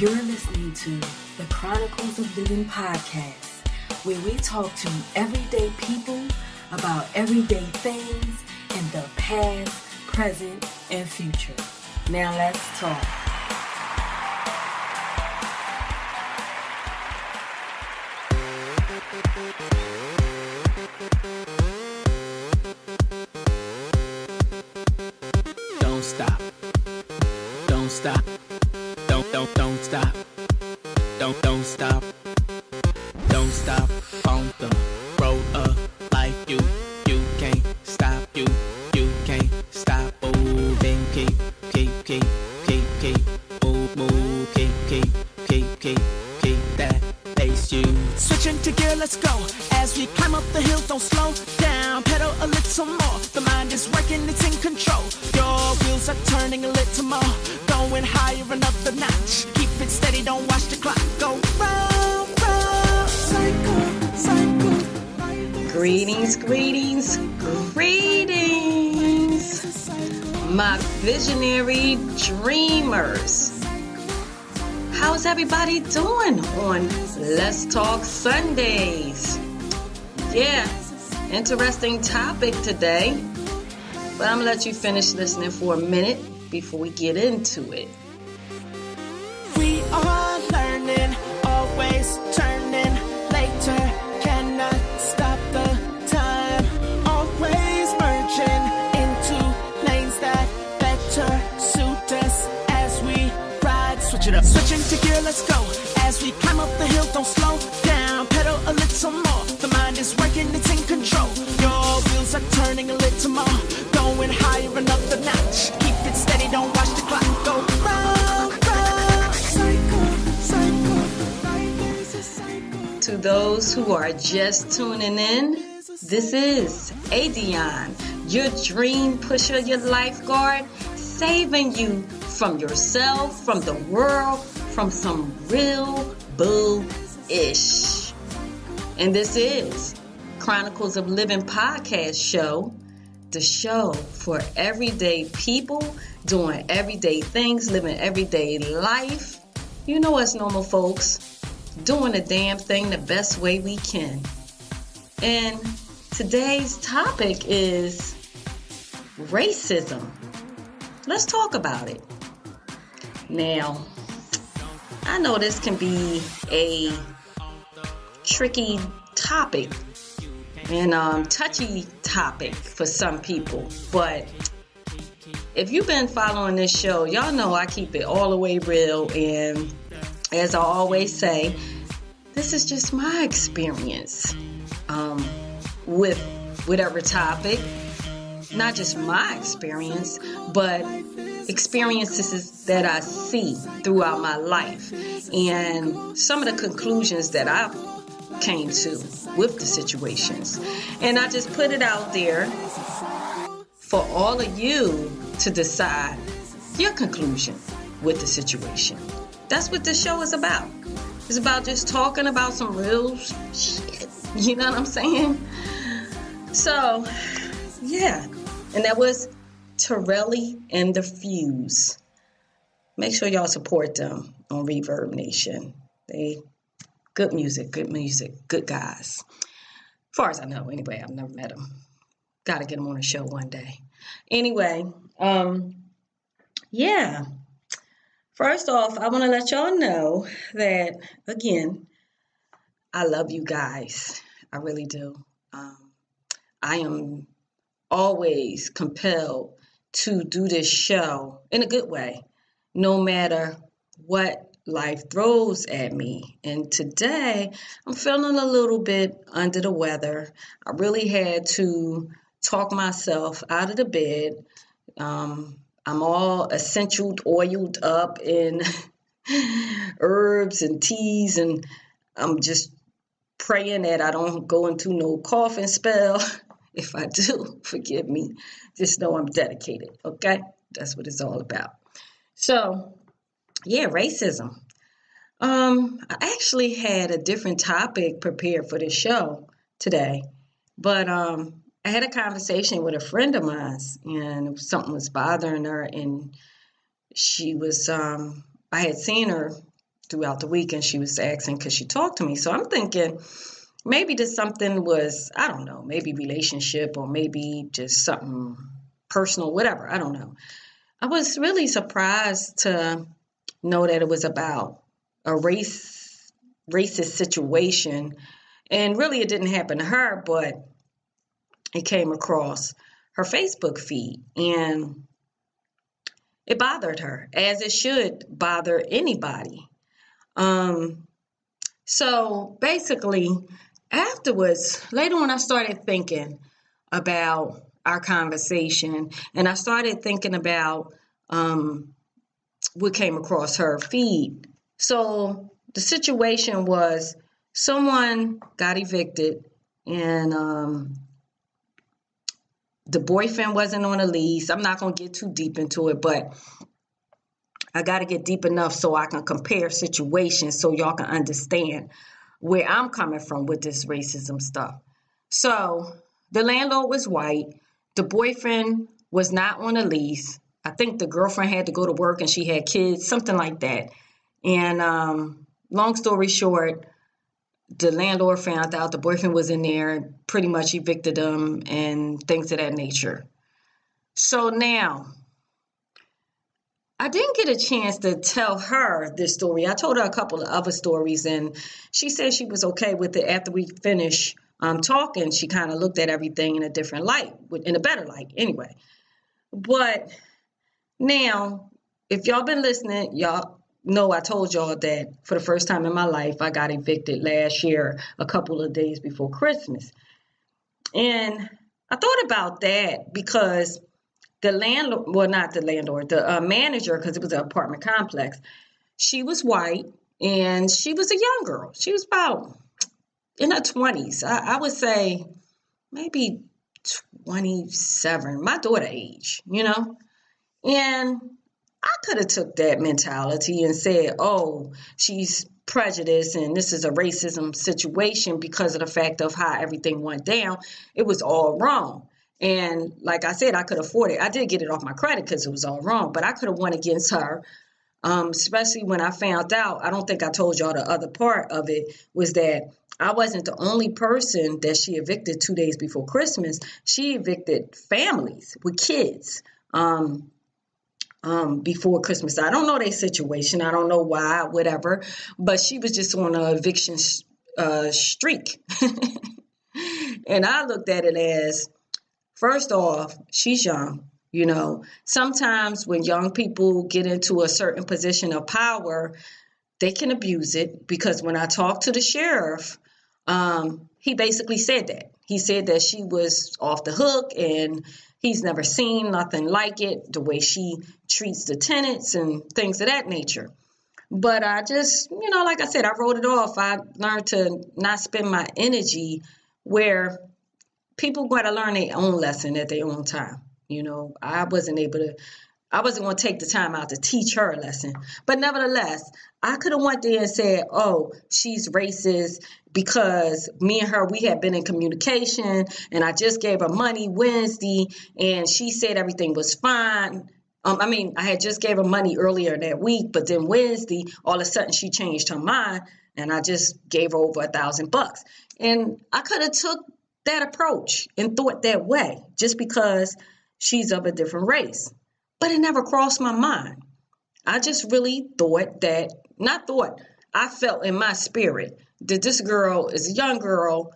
You're listening to the Chronicles of Living podcast, where we talk to everyday people about everyday things in the past, present, and future. Now let's talk. Don't stop. Don't stop. Don't stop. Don't stop. Don't stop on the road of life. You can't stop. You can't stop moving. Keep move. Keep that pace. You switching to gear. Let's go as we climb up the hill. Don't slow down. Pedal a little more. The mind is working. It's in control. Your wheels are turning a little more. Going higher another notch. Keep it steady, don't watch the clock. Go round, cycle. Greetings, my visionary dreamers. How's everybody doing on Let's Talk Sundays? Yeah, interesting topic today, but I'm gonna let you finish listening for a minute before we get into it. We are learning, always turning later. Cannot stop the time. Always merging into lanes that better suit us as we ride. Switch it up. Switching to gear, let's go. As we climb up the hill, don't slow down. Pedal a little more. The mind is working, it's in control. Your wheels are turning a little more. Going higher another notch. Keep it steady, don't watch the clock. Go round, cycle. To those who are just tuning in, this is Adionne, your dream pusher, your lifeguard, saving you from yourself, from the world, from some real bull-ish. And this is Chronicles of Living podcast show, the show for everyday people doing everyday things, living everyday life. You know us normal folks, doing the damn thing the best way we can. And today's topic is racism. Let's talk about it. Now, I know this can be a tricky topic and touchy topic for some people, but if you've been following this show, y'all know I keep it all the way real, and as I always say, this is just my experience with whatever topic. Not just my experience, but experiences that I see throughout my life and some of the conclusions that I came to with the situations. And I just put it out there for all of you to decide your conclusion with the situation. That's what this show is about. It's about just talking about some real shit. You know what I'm saying? So, yeah. And that was Torelli and the Fuse. Make sure y'all support them on Reverb Nation. They good music, good guys. As far as I know, anyway, I've never met them. Got to get them on a show one day. Anyway, yeah. First off, I want to let y'all know that, again, I love you guys. I really do. I am always compelled to do this show in a good way, no matter what life throws at me. And today, I'm feeling a little bit under the weather. I really had to talk myself out of the bed. I'm all essential oiled up in herbs and teas, and I'm just praying that I don't go into no coughing spell. If I do, forgive me. Just know I'm dedicated, okay? That's what it's all about. So, yeah, racism. I actually had a different topic prepared for the show today, but I had a conversation with a friend of mine, and something was bothering her, and she was, I had seen her throughout the week, and she was asking, could she talk to me? So I'm thinking maybe this something was, I don't know, maybe relationship or maybe just something personal, whatever. I don't know. I was really surprised to know that it was about a racist situation. And really it didn't happen to her, but it came across her Facebook feed and it bothered her, as it should bother anybody. So basically, afterwards, later on, I started thinking about our conversation, and I started thinking about what came across her feed. So the situation was someone got evicted, and the boyfriend wasn't on a lease. I'm not going to get too deep into it, but I got to get deep enough so I can compare situations so y'all can understand where I'm coming from with this racism stuff. So the landlord was white. The boyfriend was not on a lease. I think the girlfriend had to go to work and she had kids, something like that. And long story short, the landlord found out the boyfriend was in there, pretty much evicted them and things of that nature. So now, I didn't get a chance to tell her this story. I told her a couple of other stories, and she said she was okay with it. After we finished talking, she kind of looked at everything in a different light, in a better light anyway. But now, if y'all been listening, y'all know I told y'all that for the first time in my life, I got evicted last year, a couple of days before Christmas. And I thought about that because the landlord, well, not the landlord, the manager, because it was an apartment complex, she was white and she was a young girl. She was about in her 20s. I would say maybe 27, my daughter age, you know? And I could have took that mentality and said, oh, she's prejudiced and this is a racism situation because of the fact of how everything went down. It was all wrong. And like I said, I could afford it. I did get it off my credit because it was all wrong, but I could have went against her, especially when I found out. I don't think I told y'all the other part of it was that I wasn't the only person that she evicted 2 days before Christmas. She evicted families with kids before Christmas. I don't know their situation. I don't know why, whatever, but she was just on an eviction streak. And I looked at it as, first off, she's young. You know, sometimes when young people get into a certain position of power, they can abuse it, because when I talked to the sheriff, he basically said that. He said that she was off the hook and he's never seen nothing like it, the way she treats the tenants and things of that nature. But I just, you know, like I said, I wrote it off. I learned to not spend my energy where people got to learn their own lesson at their own time. You know, I wasn't going to take the time out to teach her a lesson. But nevertheless, I could have went there and said, oh, she's racist because me and her, we had been in communication and I just gave her money Wednesday and she said everything was fine. I had just gave her money earlier that week, but then Wednesday, all of a sudden she changed her mind and I just gave her over $1,000. And I could have took that approach and thought that way just because she's of a different race. But it never crossed my mind. I just really I felt in my spirit that this girl is a young girl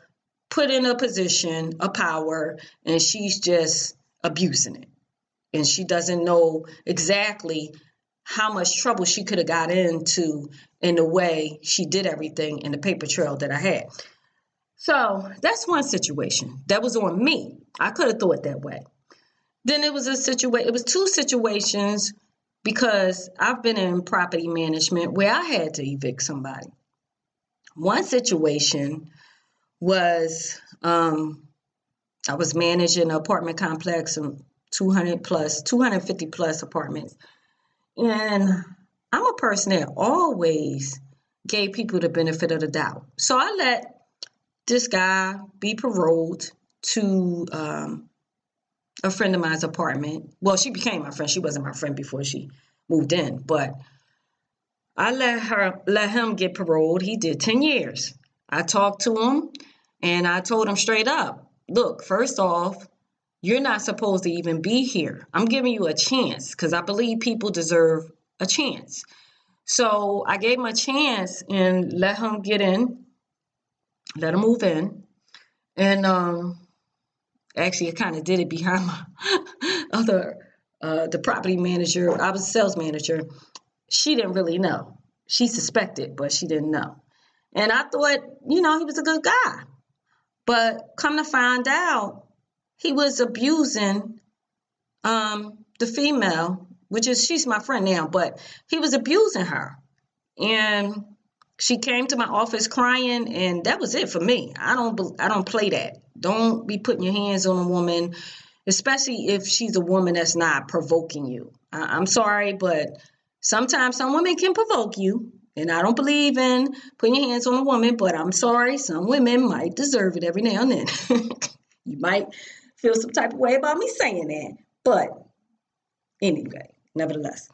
put in a position of power and she's just abusing it. And she doesn't know exactly how much trouble she could have got into in the way she did everything in the paper trail that I had. So that's one situation. That was on me. I could have thought that way. Then it was two situations because I've been in property management where I had to evict somebody. One situation was I was managing an apartment complex of 250 plus apartments. And I'm a person that always gave people the benefit of the doubt. So I let this guy be paroled to a friend of mine's apartment. Well, she became my friend. She wasn't my friend before she moved in, but I let him get paroled. He did 10 years. I talked to him and I told him straight up, look, first off, you're not supposed to even be here. I'm giving you a chance because I believe people deserve a chance. So I gave him a chance and let him get in, let him move in. And actually, I kind of did it behind my the property manager. I was a sales manager. She didn't really know. She suspected, but she didn't know. And I thought, he was a good guy. But come to find out, he was abusing the female, she's my friend now, but he was abusing her. And she came to my office crying, and that was it for me. I don't play that. Don't be putting your hands on a woman, especially if she's a woman that's not provoking you. I'm sorry, but sometimes some women can provoke you, and I don't believe in putting your hands on a woman, but I'm sorry, some women might deserve it every now and then. You might feel some type of way about me saying that, but anyway, nevertheless.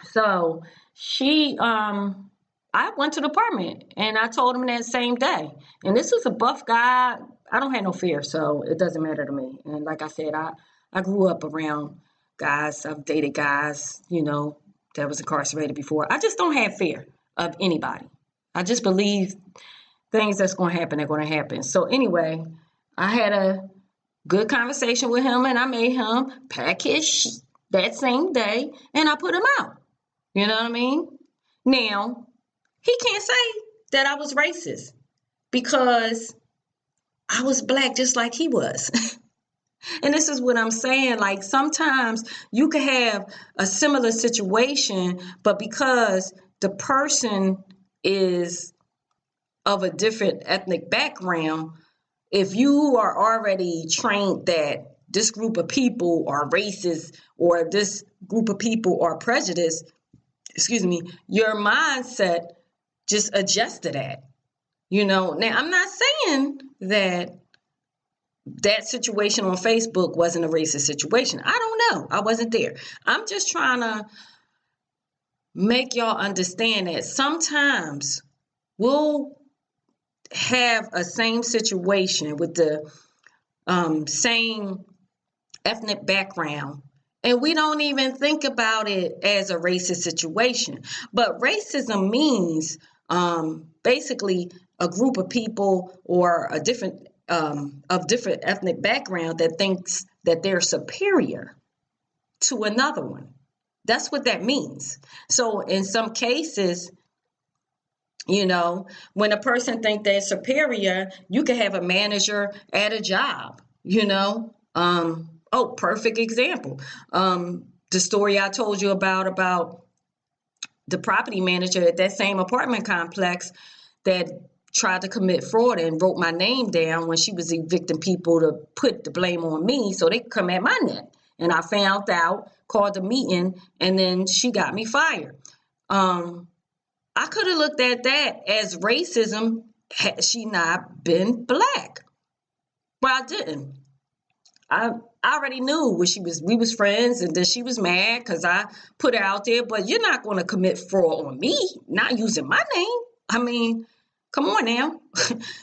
So I went to the apartment and I told him that same day. And this was a buff guy. I don't have no fear, so it doesn't matter to me. And like I said, I grew up around guys. I've dated guys, that was incarcerated before. I just don't have fear of anybody. I just believe things that's going to happen are going to happen. So anyway, I had a good conversation with him and I made him pack his shit that same day and I put him out. You know what I mean? Now, he can't say that I was racist because I was black just like he was. And this is what I'm saying. Like sometimes you could have a similar situation, but because the person is of a different ethnic background, if you are already trained that this group of people are racist or this group of people are prejudiced, your mindset just adjusts to that. Now I'm not saying that situation on Facebook wasn't a racist situation. I don't know. I wasn't there. I'm just trying to make y'all understand that sometimes we'll have a same situation with the same ethnic background, and we don't even think about it as a racist situation. But racism means basically a group of people or a different ethnic background that thinks that they're superior to another one. That's what that means. So in some cases, when a person thinks they're superior, you can have a manager at a job, perfect example. The story I told you about the property manager at that same apartment complex that tried to commit fraud and wrote my name down when she was evicting people to put the blame on me so they could come at my neck. And I found out, called a meeting, and then she got me fired. I could have looked at that as racism had she not been black. But I didn't. I already knew we was friends, and then she was mad because I put her out there. But you're not going to commit fraud on me, not using my name. I mean, come on now.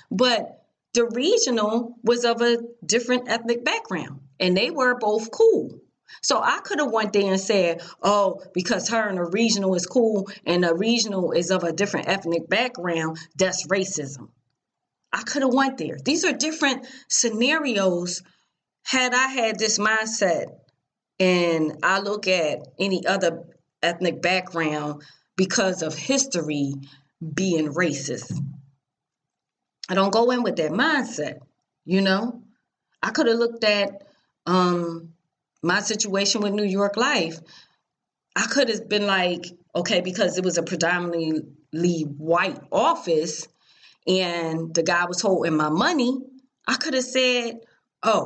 But the regional was of a different ethnic background, and they were both cool. So I could have went there and said, because her and the regional is cool and the regional is of a different ethnic background, that's racism. I could have went there. These are different scenarios. Had I had this mindset and I look at any other ethnic background because of history being racist, I don't go in with that mindset, I could have looked at my situation with New York Life. I could have been like, okay, because it was a predominantly white office and the guy was holding my money, I could have said,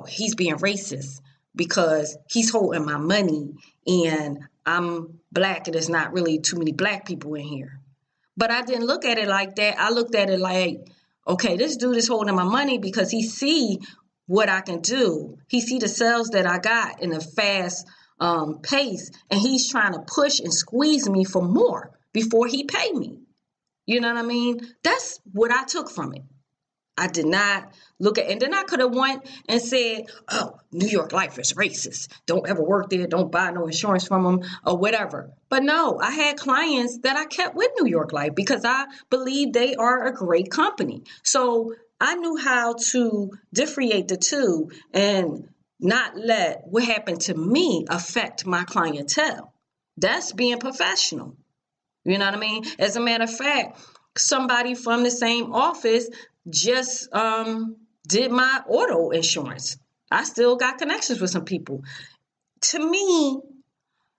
he's being racist because he's holding my money and I'm black and there's not really too many black people in here. But I didn't look at it like that. I looked at it like, okay, this dude is holding my money because he see what I can do. He see the sales that I got in a fast pace, and he's trying to push and squeeze me for more. before he paid me. You know what I mean? That's what I took from it. I did not look at, and then I could have went and said, oh, New York Life is racist. Don't ever work there. Don't buy no insurance from them or whatever. But no, I had clients that I kept with New York Life because I believe they are a great company. So I knew how to differentiate the two and not let what happened to me affect my clientele. That's being professional. You know what I mean? As a matter of fact, somebody from the same office just did my auto insurance. I still got connections with some people. To me,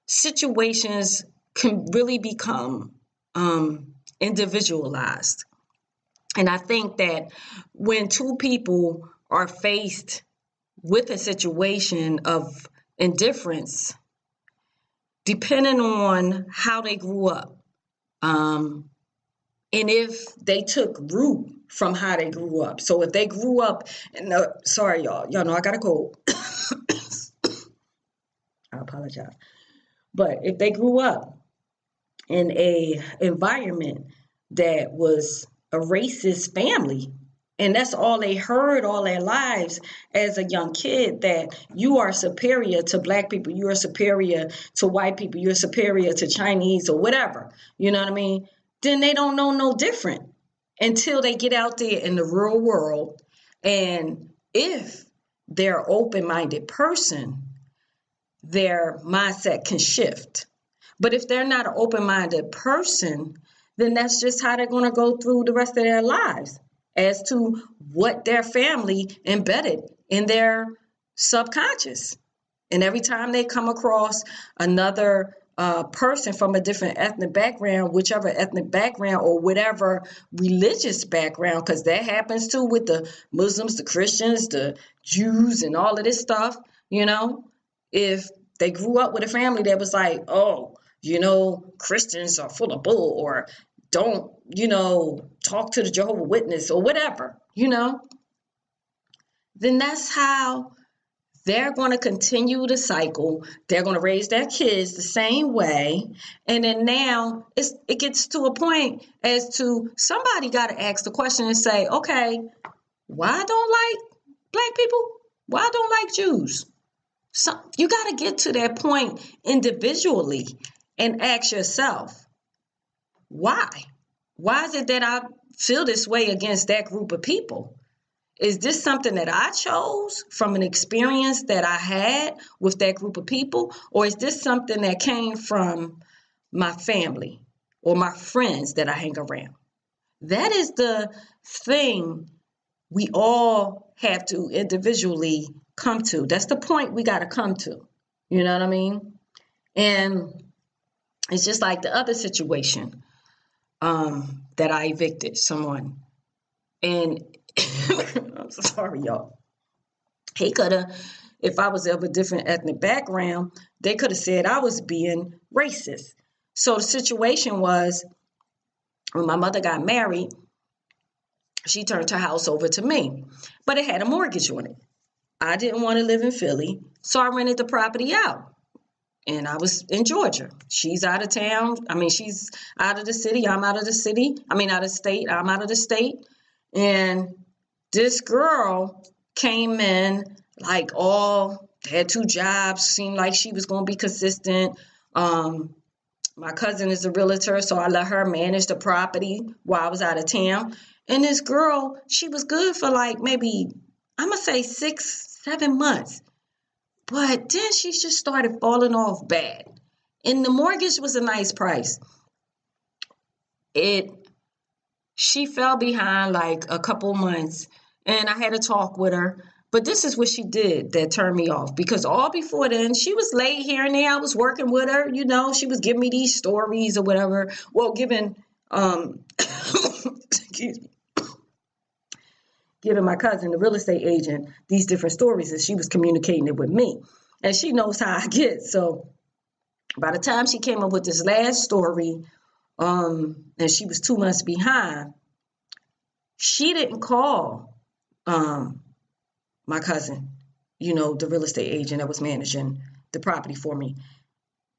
situations can really become individualized. And I think that when two people are faced with a situation of indifference, depending on how they grew up, and if they took root from how they grew up. So if they grew up in the, sorry, y'all know I got a cold. I apologize. But if they grew up in a environment that was a racist family, and that's all they heard all their lives as a young kid, that you are superior to black people, you are superior to white people, you're superior to Chinese or whatever, you know what I mean? Then they don't know no different until they get out there in the real world. And if they're an open-minded person, their mindset can shift. But if they're not an open-minded person, then that's just how they're going to go through the rest of their lives as to what their family embedded in their subconscious. And every time they come across another person from a different ethnic background, whichever ethnic background or whatever religious background, because that happens too with the Muslims, the Christians, the Jews, and all of this stuff, you know, if they grew up with a family that was like, oh, you know, Christians are full of bull, or don't, you know, talk to the Jehovah's Witness or whatever, you know, then that's how they're going to continue the cycle. They're going to raise their kids the same way. And then now it gets to a point as to somebody got to ask the question and say, okay, why I don't like black people? Why I don't like Jews? So you got to get to that point individually and ask yourself, why? Why is it that I feel this way against that group of people? Is this something that I chose from an experience that I had with that group of people? Or is this something that came from my family or my friends that I hang around? That is the thing we all have to individually come to. That's the point we got to come to. You know what I mean? And it's just like the other situation that I evicted someone. And I'm sorry, y'all. He could have, if I was of a different ethnic background, they could have said I was being racist. So the situation was, when my mother got married, she turned her house over to me, but it had a mortgage on it. I didn't want to live in Philly, so I rented the property out. And I was in Georgia. She's out of town. I mean, she's out of the city. I'm out of the city. I mean, out of state. I'm out of the state. And this girl came in like had 2 jobs, seemed like she was going to be consistent. My cousin is a realtor, so I let her manage the property while I was out of town. And this girl, she was good for like maybe, I'm going to say 6-7 months. But then she just started falling off bad. And the mortgage was a nice price. She fell behind like a couple months, and I had to talk with her. But this is what she did that turned me off, because all before then, she was late here and there. I was working with her, you know, she was giving me these stories or whatever. Well, giving my cousin, the real estate agent, these different stories, and she was communicating it with me. And she knows how I get. So by the time she came up with this last story, and she was 2 months behind, she didn't call my cousin, you know, the real estate agent that was managing the property for me.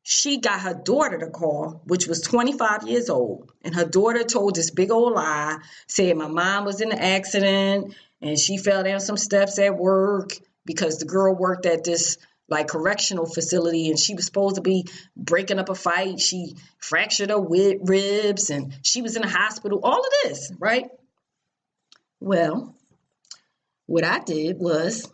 she got her daughter to call, which was 25 years old. And her daughter told this big old lie, said my mom was in an accident and she fell down some steps at work because the girl worked at this like correctional facility and she was supposed to be breaking up a fight. She fractured her ribs and she was in the hospital. All of this, right? Well, what I did was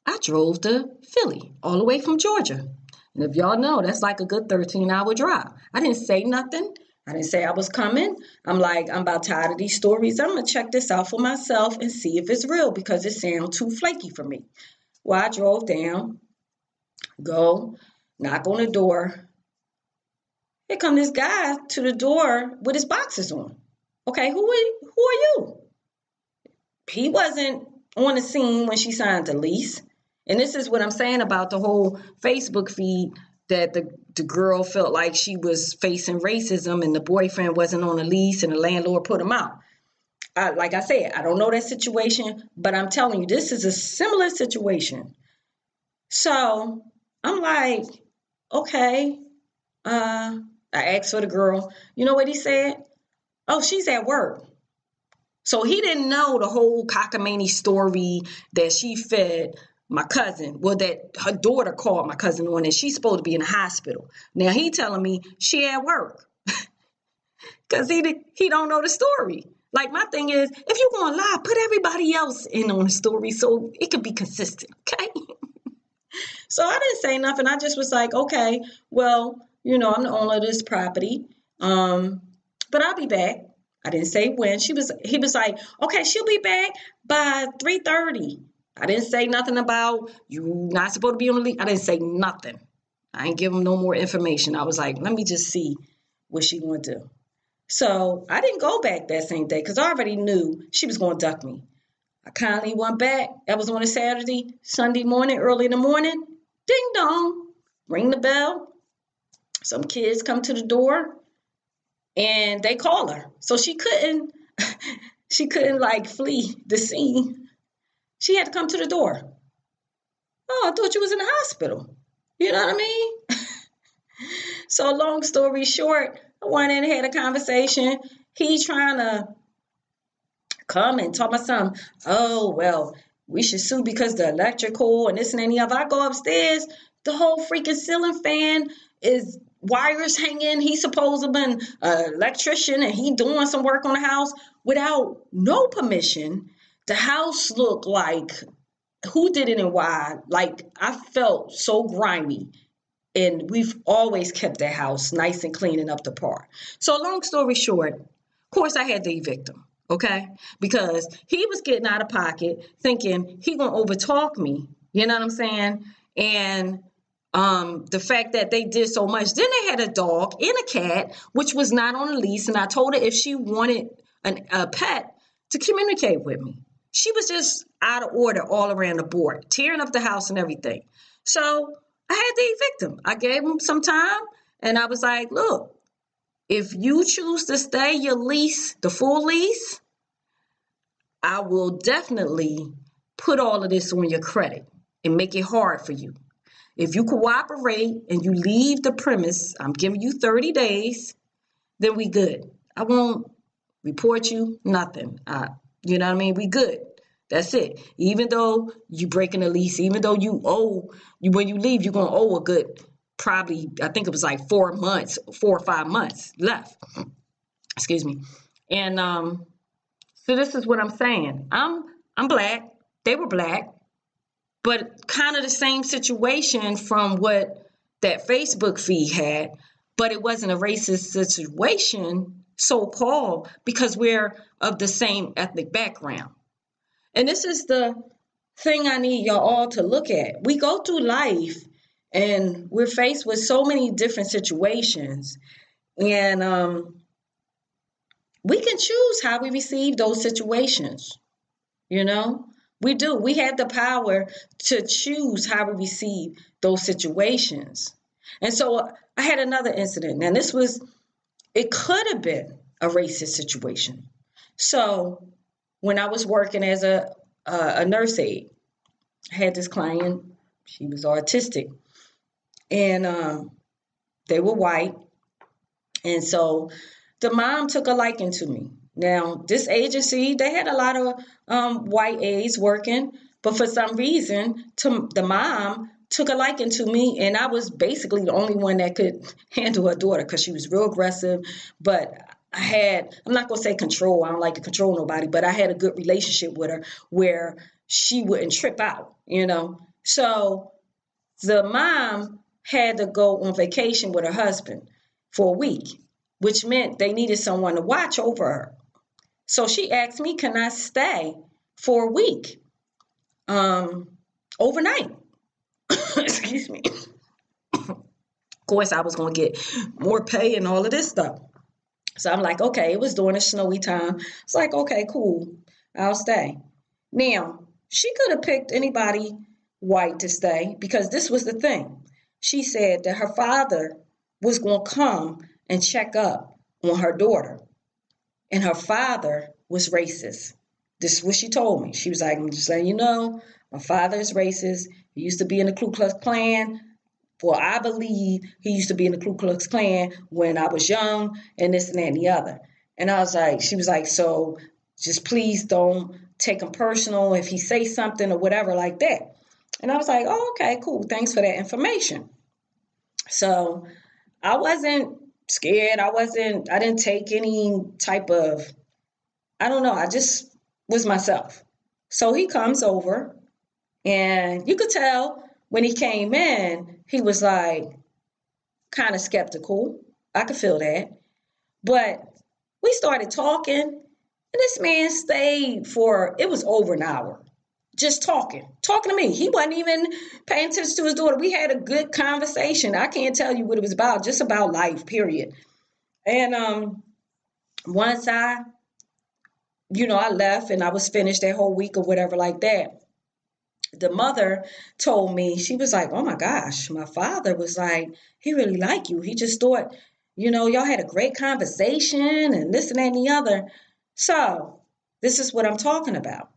I drove to Philly all the way from Georgia. And if y'all know, that's like a good 13-hour drive. I didn't say nothing. I didn't say I was coming. I'm like, I'm about tired of these stories. I'm going to check this out for myself and see if it's real because it sounds too flaky for me. Well, I drove down, go, knock on the door. Here come this guy to the door with his boxers on. Okay, who are you? He wasn't on the scene when she signed the lease. And this is what I'm saying about the whole Facebook feed that the girl felt like she was facing racism and the boyfriend wasn't on the lease and the landlord put him out. Like I said, I don't know that situation, but I'm telling you, this is a similar situation. So I'm like, okay. I asked for the girl. You know what he said? Oh, she's at work. So he didn't know the whole cockamamie story that she fed my cousin. Well, that her daughter called my cousin on and she's supposed to be in the hospital. Now he telling me she at work because he don't know the story. Like my thing is, if you're going to lie, put everybody else in on the story so it can be consistent, okay? So I didn't say nothing. I just was like, okay, well, you know, I'm the owner of this property, but I'll be back. I didn't say when. He was like, okay, she'll be back by 3:30. I didn't say nothing about you not supposed to be on the leave. I didn't say nothing. I didn't give him no more information. I was like, let me just see what she going to do. So I didn't go back that same day because I already knew she was going to duck me. I kindly went back. That was on a Saturday, Sunday morning, early in the morning. Ding dong. Ring the bell. Some kids come to the door and they call her. So she couldn't like flee the scene. She had to come to the door. Oh, I thought you was in the hospital. You know what I mean? So long story short, I went in and had a conversation. He trying to come and talk about something. Oh, well, we should sue because the electrical and this and any other. I go upstairs, the whole freaking ceiling fan is wires hanging. He's supposed to have been an electrician and he doing some work on the house without no permission. The house looked like, who did it and why? Like, I felt so grimy. And we've always kept that house nice and clean and up to par. So long story short, of course, I had to evict him, okay? Because he was getting out of pocket thinking he going to overtalk me. You know what I'm saying? And the fact that they did so much. Then they had a dog and a cat, which was not on a lease. And I told her if she wanted a pet to communicate with me. She was just out of order all around the board, tearing up the house and everything. So I had to evict him. I gave him some time and I was like, look, if you choose to stay your lease, the full lease, I will definitely put all of this on your credit and make it hard for you. If you cooperate and you leave the premise, I'm giving you 30 days, then we good. I won't report you, nothing. You know what I mean? We good. That's it. Even though you breaking the lease, even though you owe, when you leave, you're going to owe a good, probably, I think it was like 4 or 5 months left. Excuse me. And so this is what I'm saying. I'm black. They were black. But kind of the same situation from what that Facebook feed had. But it wasn't a racist situation, so-called, because we're of the same ethnic background. And this is the thing I need y'all all to look at. We go through life and we're faced with so many different situations. And we can choose how we receive those situations. You know, we do. We have the power to choose how we receive those situations. And so I had another incident. And it could have been a racist situation. So when I was working as a nurse aide, I had this client. She was autistic. And They were white. And so the mom took a liking to me. Now, this agency, they had a lot of white aides working, but for some reason, the mom took a liking to me, and I was basically the only one that could handle her daughter because she was real aggressive. But I'm not going to say control. I don't like to control nobody, but I had a good relationship with her where she wouldn't trip out, So the mom had to go on vacation with her husband for a week, which meant they needed someone to watch over her. So she asked me, can I stay for a week, overnight? Excuse me. Of course, I was going to get more pay and all of this stuff. So I'm like, okay, it was during a snowy time. It's like, okay, cool, I'll stay. Now, she could have picked anybody white to stay because this was the thing. She said that her father was going to come and check up on her daughter. And her father was racist. This is what she told me. She was like, I'm just letting you know, my father is racist. He used to be in the Ku Klux Klan. Well, I believe he used to be in the Ku Klux Klan when I was young and this and that and the other. And she was like, so just please don't take him personal if he says something or whatever like that. And I was like, oh, okay, cool. Thanks for that information. So I wasn't scared. I didn't take any type of, I don't know. I just was myself. So he comes over and you could tell when he came in, he was like kind of skeptical. I could feel that. But we started talking and this man stayed it was over an hour. Just talking to me. He wasn't even paying attention to his daughter. We had a good conversation. I can't tell you what it was about, just about life, period. And once I left and I was finished that whole week or whatever like that, the mother told me, she was like, oh my gosh, my father was like, he really liked you. He just thought, y'all had a great conversation and this and that and the other. So this is what I'm talking about.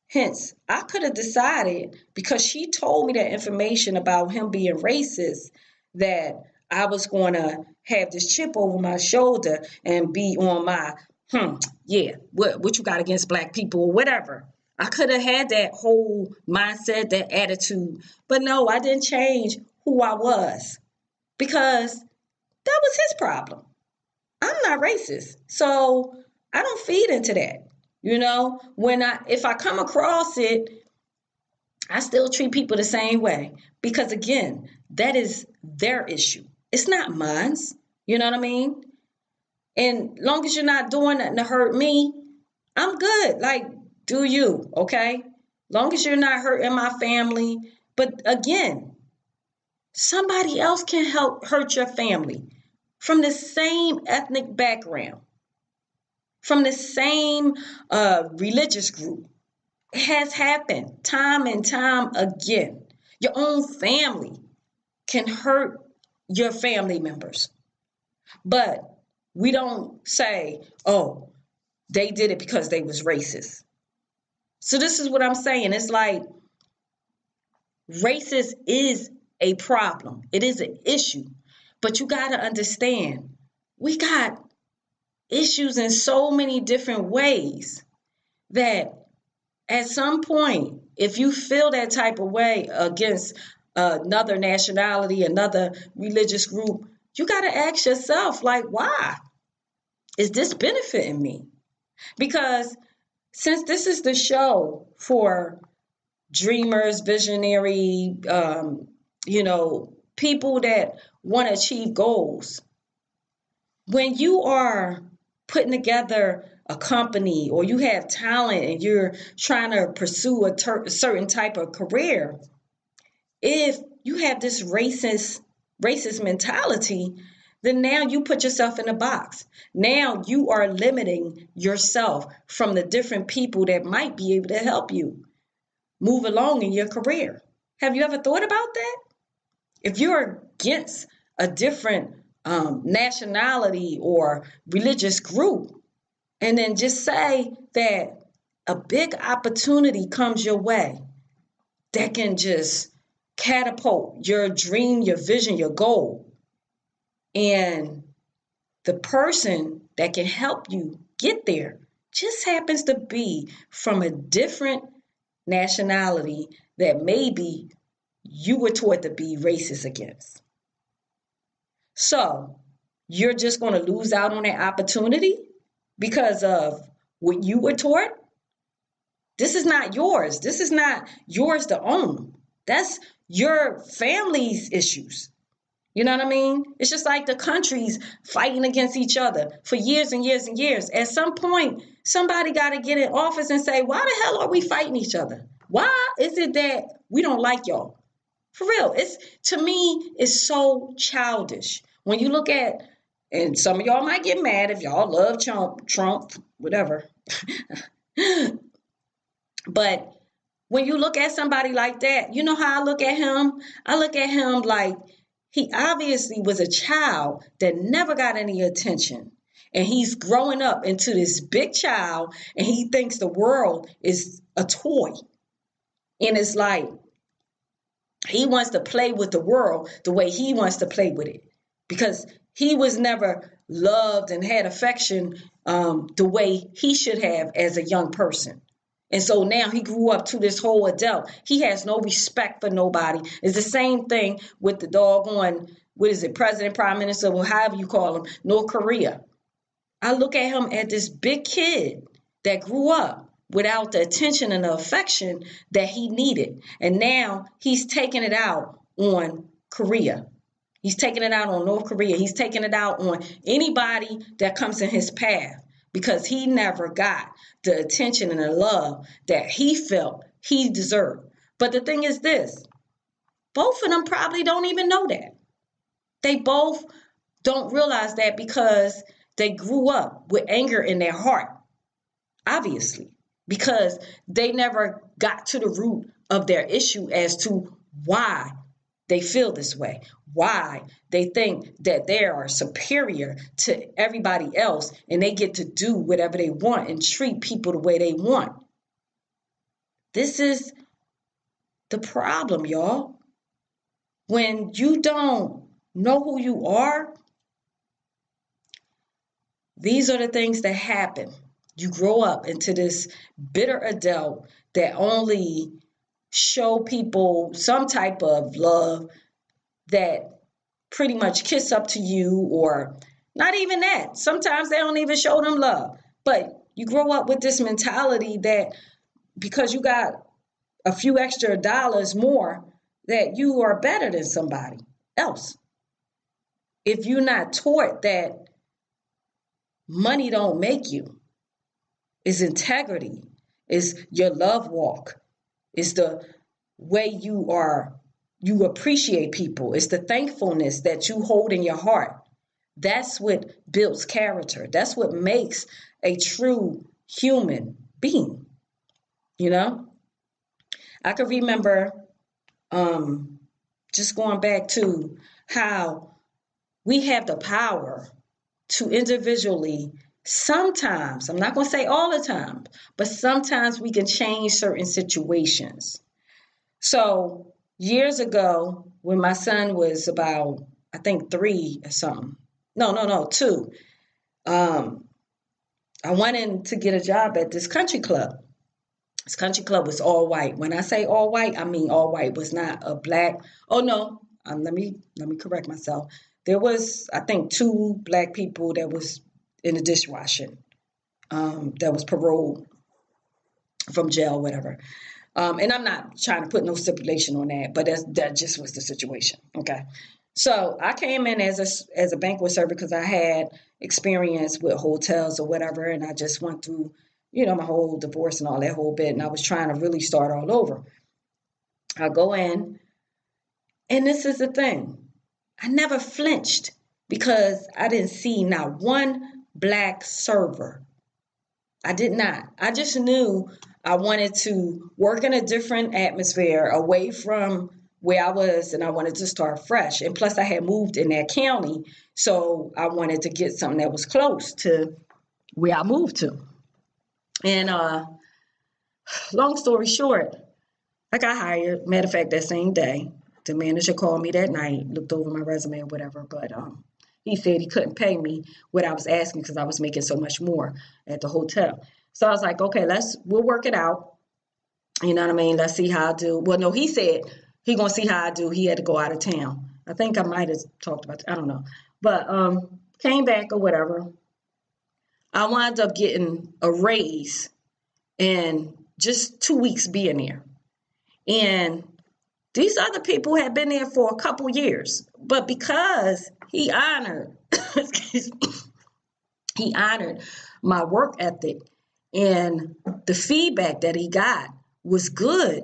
Hence, I could have decided, because she told me that information about him being racist, that I was going to have this chip over my shoulder and be on my, what you got against black people or whatever. I could have had that whole mindset, that attitude. But no, I didn't change who I was because that was his problem. I'm not racist. So I don't feed into that. If I come across it, I still treat people the same way because, again, that is their issue. It's not mine. You know what I mean? And long as you're not doing nothing to hurt me, I'm good. Like, do you, okay? Long as you're not hurting my family. But again, somebody else can help hurt your family from the same ethnic background, from the same religious group. It has happened time and time again. Your own family can hurt your family members. But we don't say, oh, they did it because they was racist. So this is what I'm saying. It's like racist is a problem. It is an issue. But you got to understand, we got issues in so many different ways that at some point, if you feel that type of way against another nationality, another religious group, you got to ask yourself, like, why? Is this benefiting me? Because since this is the show for dreamers, visionary, people that want to achieve goals, when you are putting together a company or you have talent and you're trying to pursue a certain type of career, if you have this racist mentality, then now you put yourself in a box. Now you are limiting yourself from the different people that might be able to help you move along in your career. Have you ever thought about that? If you're against a different nationality or religious group, and then just say that a big opportunity comes your way that can just catapult your dream, your vision, your goal. And the person that can help you get there just happens to be from a different nationality that maybe you were taught to be racist against. So you're just going to lose out on that opportunity because of what you were taught? This is not yours. This is not yours to own. That's your family's issues. You know what I mean? It's just like the countries fighting against each other for years and years and years. At some point, somebody got to get in office and say, why the hell are we fighting each other? Why is it that we don't like y'all? For real, to me, it's so childish. When you look at, and some of y'all might get mad if y'all love Trump, whatever. But when you look at somebody like that, you know how I look at him? I look at him like he obviously was a child that never got any attention. And he's growing up into this big child, and he thinks the world is a toy. And it's like he wants to play with the world the way he wants to play with it, because he was never loved and had affection the way he should have as a young person. And so now he grew up to this whole adult. He has no respect for nobody. It's the same thing with the doggone, president, prime minister, or however you call him, North Korea. I look at him as this big kid that grew up without the attention and the affection that he needed. And now he's taking it out on Korea. He's taking it out on North Korea. He's taking it out on anybody that comes in his path, because he never got the attention and the love that he felt he deserved. But the thing is this, both of them probably don't even know that. They both don't realize that because they grew up with anger in their heart, obviously, because they never got to the root of their issue as to why they feel this way, why they think that they are superior to everybody else and they get to do whatever they want and treat people the way they want. This is the problem, y'all. When you don't know who you are, these are the things that happen. You grow up into this bitter adult that only show people some type of love that pretty much kiss up to you, or not even that. Sometimes they don't even show them love. But you grow up with this mentality that because you got a few extra dollars more, that you are better than somebody else. If you're not taught that money don't make you, it's integrity, it's your love walk, it's the way you appreciate people, it's the thankfulness that you hold in your heart. That's what builds character. That's what makes a true human being. You know, I could remember just going back to how we have the power to individually, sometimes, I'm not going to say all the time, but sometimes we can change certain situations. So years ago, when my son was about, I think 3 or something, 2, I wanted to get a job at this country club. This country club was all white. When I say all white, I mean all white. Was not a black. Oh no, let me correct myself. There was, I think, 2 black people that was in the dishwashing, that was paroled from jail, whatever. And I'm not trying to put no stipulation on that, but that just was the situation. Okay. So I came in as a banquet server because I had experience with hotels or whatever, and I just went through, my whole divorce and all that whole bit, and I was trying to really start all over. I go in, and this is the thing. I never flinched because I didn't see not one black server. I did not. I just knew I wanted to work in a different atmosphere away from where I was, and I wanted to start fresh. And plus I had moved in that county, so I wanted to get something that was close to where I moved to. And long story short, I got hired. Matter of fact, that same day, the manager called me that night, looked over my resume or whatever, but he said he couldn't pay me what I was asking because I was making so much more at the hotel. So I was like, okay, we'll work it out. You know what I mean? Let's see how I do. Well, no, he said he gonna see how I do. He had to go out of town. I think I might have talked about it. I don't know. But came back or whatever. I wound up getting a raise in just 2 weeks being there. And these other people had been there for a couple years. But because he honored, he honored my work ethic and the feedback that he got was good,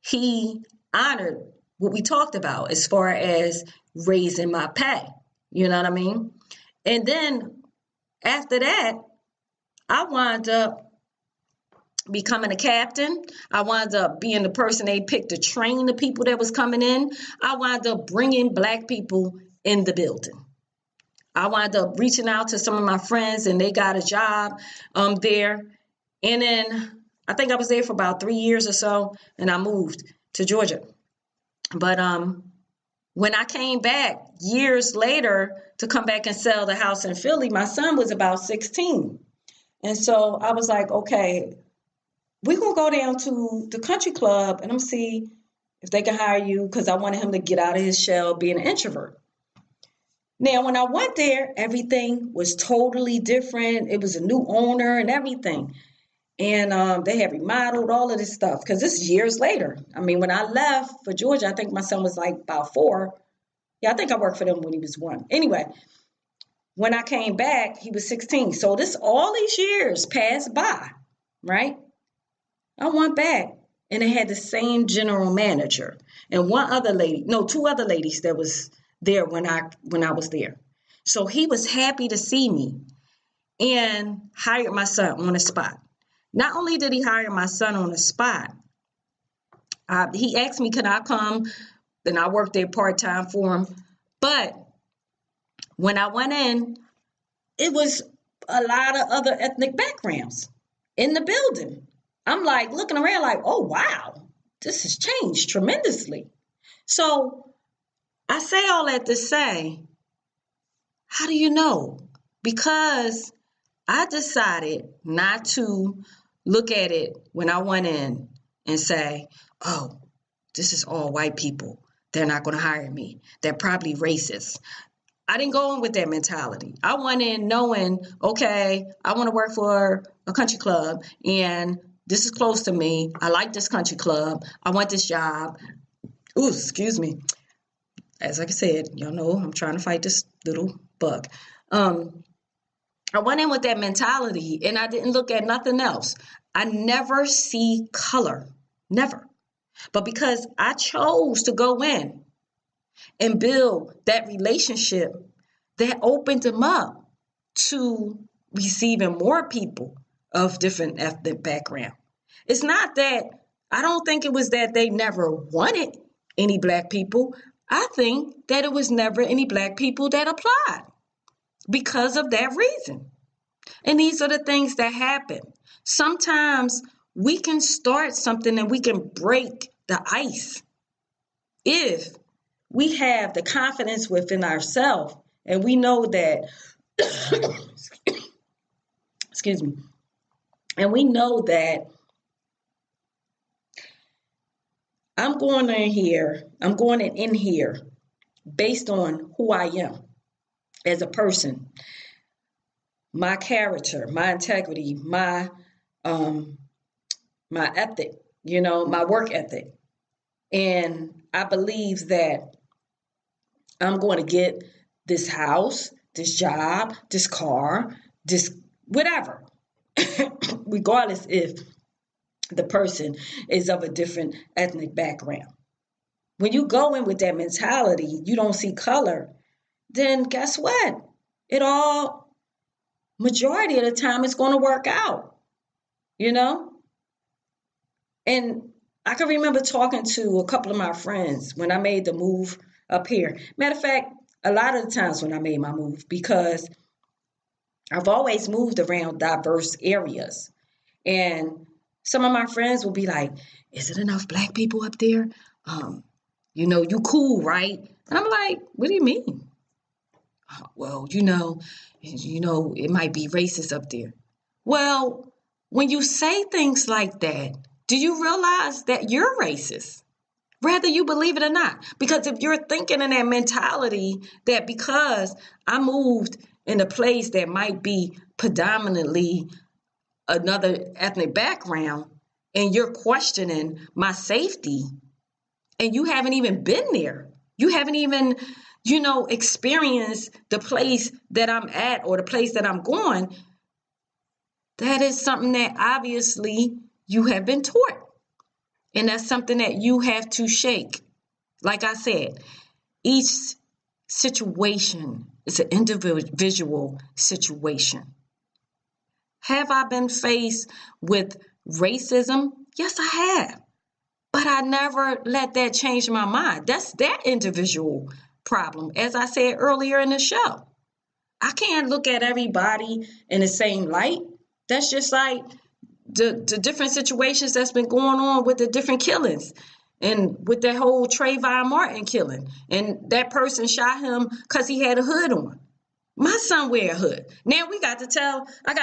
he honored what we talked about as far as raising my pay. You know what I mean? And then after that, I wound up becoming a captain. I wound up being the person they picked to train the people that was coming in. I wound up bringing Black people in the building. I wound up reaching out to some of my friends and they got a job there. And then I think I was there for about 3 years or so and I moved to Georgia. But when I came back years later to come back and sell the house in Philly, my son was about 16. And so I was like, okay, we're going to go down to the country club and I'm see if they can hire you because I wanted him to get out of his shell being an introvert. Now, when I went there, everything was totally different. It was a new owner and everything. And they had remodeled all of this stuff because this is years later. I mean, when I left for Georgia, I think my son was like about 4. Yeah, I think I worked for them when he was 1. Anyway, when I came back, he was 16. So all these years passed by, right? I went back and they had the same general manager and 2 other ladies that was there when I was there. So he was happy to see me and hired my son on the spot. Not only did he hire my son on the spot, he asked me, can I come? Then I worked there part-time for him. But when I went in, it was a lot of other ethnic backgrounds in the building. I'm like looking around like, oh, wow, this has changed tremendously. So I say all that to say, how do you know? Because I decided not to look at it when I went in and say, oh, this is all white people. They're not going to hire me. They're probably racist. I didn't go in with that mentality. I went in knowing, okay, I want to work for a country club and this is close to me. I like this country club. I want this job. Ooh, excuse me. As I said, y'all know I'm trying to fight this little bug. I went in with that mentality and I didn't look at nothing else. I never see color, never. But because I chose to go in and build that relationship, that opened them up to receiving more people of different ethnic background. It's not that, I don't think it was that they never wanted any Black people. I think that it was never any Black people that applied because of that reason. And these are the things that happen. Sometimes we can start something and we can break the ice if we have the confidence within ourselves and we know that, excuse me, and we know that I'm going in here based on who I am as a person, my character, my integrity, my ethic, my work ethic. And I believe that I'm going to get this house, this job, this car, this whatever, regardless if the person is of a different ethnic background. When you go in with that mentality, you don't see color, then guess what? Majority of the time, it's going to work out, And I can remember talking to a couple of my friends when I made the move up here. Matter of fact, a lot of the times when I made my move, because I've always moved around diverse areas. And some of my friends will be like, is it enough Black people up there? You cool, right? And I'm like, what do you mean? Well, it might be racist up there. Well, when you say things like that, do you realize that you're racist? Whether you believe it or not. Because if you're thinking in that mentality that because I moved in a place that might be predominantly another ethnic background, and you're questioning my safety, and you haven't even been there. You haven't even, experienced the place that I'm at or the place that I'm going. That is something that obviously you have been taught. And that's something that you have to shake. Like I said, each situation is an individual situation. Have I been faced with racism? Yes, I have. But I never let that change my mind. That's that individual problem. As I said earlier in the show, I can't look at everybody in the same light. That's just like the different situations that's been going on with the different killings and with that whole Trayvon Martin killing. And that person shot him because he had a hood on. My son wear a hood. Now I got to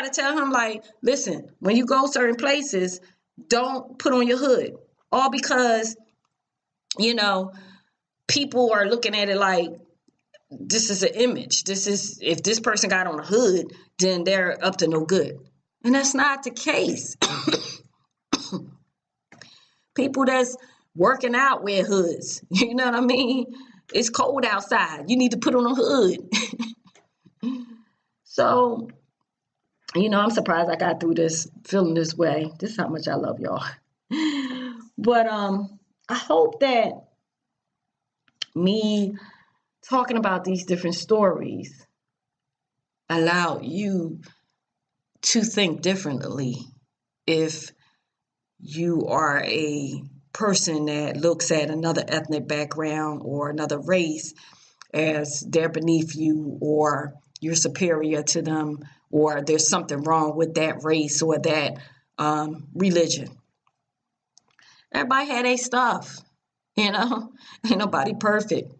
tell him, like, listen, when you go certain places, don't put on your hood. All because, people are looking at it like this is an image. If this person got on a hood, then they're up to no good. And that's not the case. People that's working out wear hoods. You know what I mean? It's cold outside. You need to put on a hood. So, I'm surprised I got through this feeling this way. This is how much I love y'all. But I hope that me talking about these different stories allowed you to think differently if you are a person that looks at another ethnic background or another race as they're beneath you or you're superior to them or there's something wrong with that race or that religion. Everybody had their stuff, ain't nobody perfect.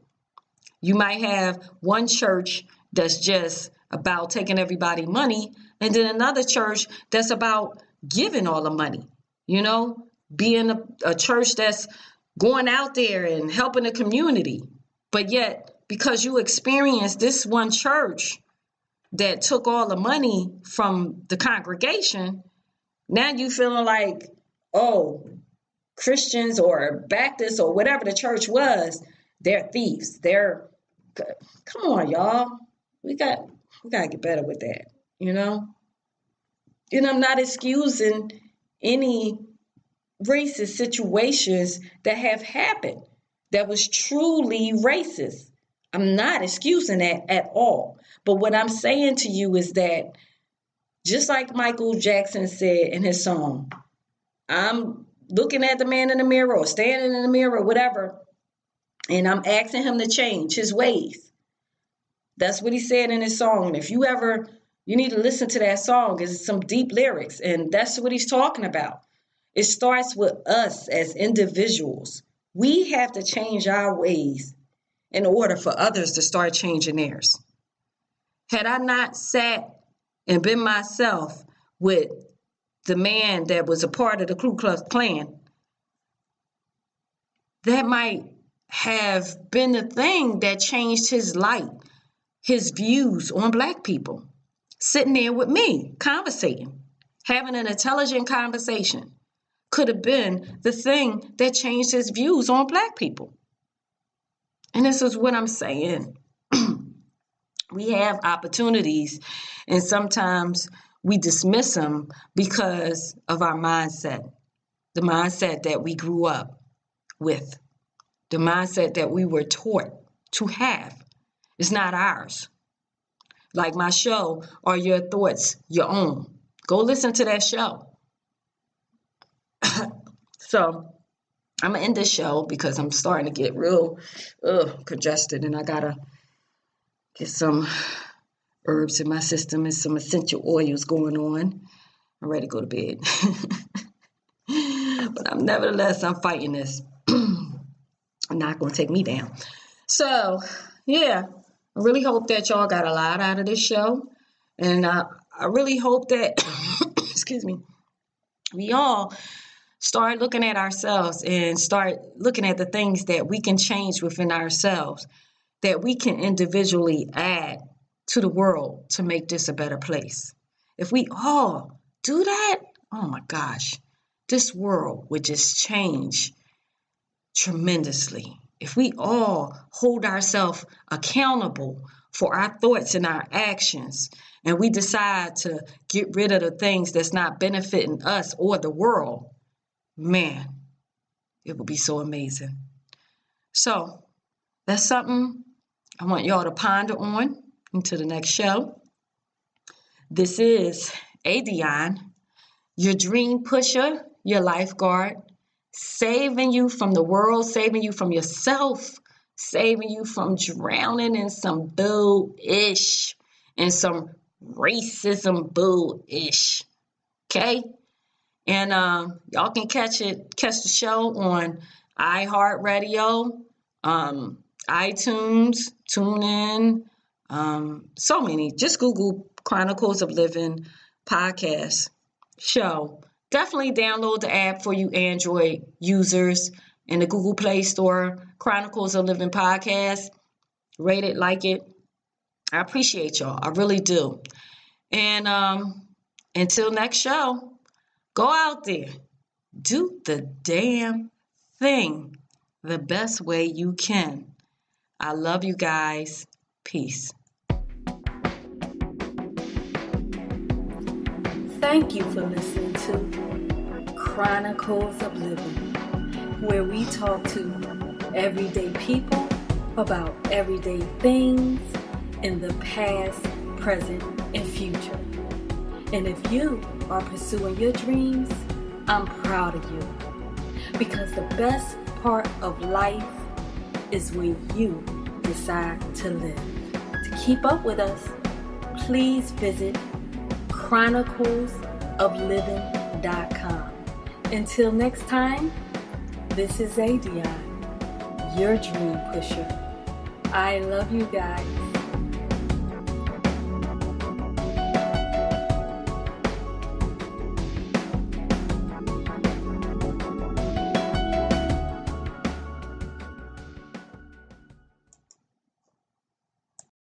You might have one church that's just about taking everybody money, and then another church that's about giving all the money, being a church that's going out there and helping the community. But yet, because you experienced this one church that took all the money from the congregation, now you feeling like, oh, Christians or Baptists or whatever the church was, they're thieves. Come on, y'all. We got to get better with that, And I'm not excusing any racist situations that have happened that was truly racist. I'm not excusing that at all. But what I'm saying to you is that just like Michael Jackson said in his song, I'm looking at the man in the mirror or standing in the mirror or whatever, and I'm asking him to change his ways. That's what he said in his song. And if you need to listen to that song, it's some deep lyrics, and that's what he's talking about. It starts with us as individuals. We have to change our ways in order for others to start changing theirs. Had I not sat and been myself with the man that was a part of the Ku Klux Klan, that might have been the thing that changed his light, his views on Black people. Sitting there with me, conversating, having an intelligent conversation could have been the thing that changed his views on Black people. And this is what I'm saying. We have opportunities, and sometimes we dismiss them because of our mindset, the mindset that we grew up with, the mindset that we were taught to have. It's not ours. Like my show, Are Your Thoughts Your Own? Go listen to that show. So I'm going to end this show because I'm starting to get real congested, and I got to get some herbs in my system and some essential oils going on. I'm ready to go to bed. But nevertheless, I'm fighting this. I'm not going to take me down. So, yeah, I really hope that y'all got a lot out of this show. And I really hope that, excuse me, we all start looking at ourselves and start looking at the things that we can change within ourselves, that we can individually add to the world to make this a better place. If we all do that, oh my gosh, this world would just change tremendously. If we all hold ourselves accountable for our thoughts and our actions, and we decide to get rid of the things that's not benefiting us or the world, man, it would be so amazing. So that's something I want y'all to ponder on into the next show. This is Adionne, your dream pusher, your lifeguard, saving you from the world, saving you from yourself, saving you from drowning in some bull-ish and some racism bull-ish. Okay? And y'all can catch the show on iHeartRadio, iTunes, TuneIn, so many. Just Google Chronicles of Living podcast show. Definitely download the app for you Android users in the Google Play Store, Chronicles of Living podcast. Rate it, like it. I appreciate y'all. I really do. And until next show, go out there. Do the damn thing the best way you can. I love you guys. Peace. Thank you for listening to Chronicles of Living, where we talk to everyday people about everyday things in the past, present, and future. And if you are pursuing your dreams, I'm proud of you. Because the best part of life is when you decide to live. To keep up with us, please visit chronicles-of-livin-podcast. Until next time, this is Adionne, your dream pusher. I love you guys.